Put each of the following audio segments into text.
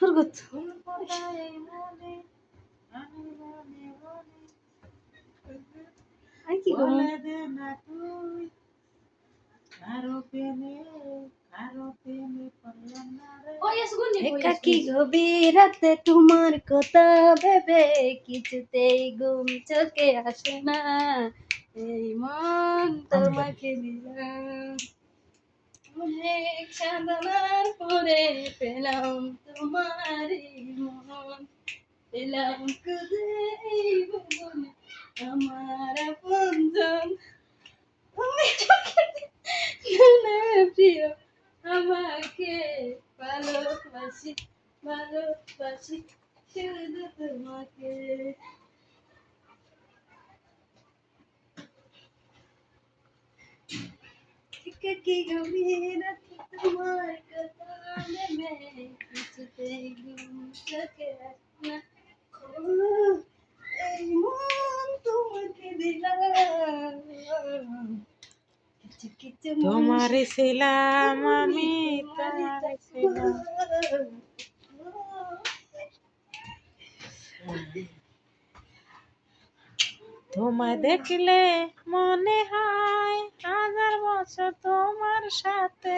হরগত I কি গো একাকি গভীরাতে তোমার কথা ভেবে কিছুতেই ঘুম চোখে আসে না, এই মন তোমাকে দিলাম অনেক সাধনার পরে পেলাম তোমার মন, পেলাম খুঁজে এই ভুবনে আমার আপনজন, তুমি না প্রিয় আমাকে ভালোবাসি, ভালোবাসি শুধু তোমাকে। কি গভীর তোমার কথা ভেবে কিছুতেই ঘুম চোখে আসে না, এই মন তোমাকে দিলাম কিছু কিছু তোমারে ছিলাম আমি, তোমারে ছিলাম। তোমায় দেখলে মনে হয় হাজার বছর তোমার সাথে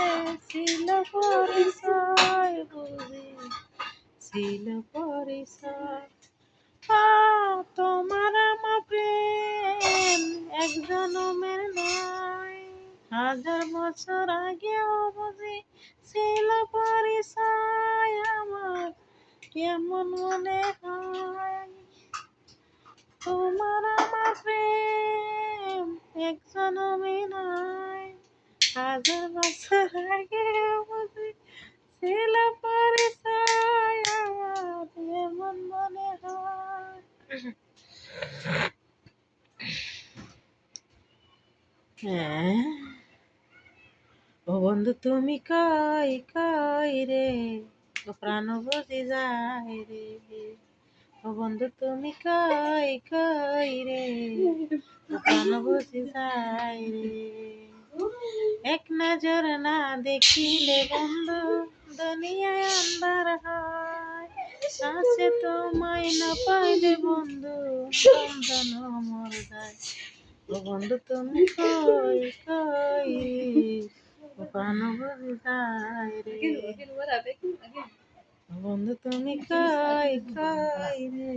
ছিল পরিচয়, বুঝি ছিল পরিচয়। তোমার আমার প্রেম এক জনমের নয়, হাজার বছর আগেও বুঝি ছিল পরিচয়। আমার কেমন মনে হয় তোমার আমার প্রেম এক জনমে নয়, হাজার বছর আগেও বুঝি ছিল পরিচয়। আমার কেমন মনে হয়। হ্যাঁ, ও বন্ধু তুমি কই কই রে, ও প্রাণ বুঝি যায় রে, ও বন্ধু তুমি কই কই রে, ও প্রাণ বুঝি যায় রে। এক নজর না দেখিলে বন্ধু দুনিয়ায় আন্ধার হয়, কাছে তোমায় না পাইলে বন্ধু বন্ধন মর যায়। ও বন্ধু তুমি কই কই রে, ও প্রাণ বুঝি যায় রে, ও বন্ধু তুমি কই কই রে।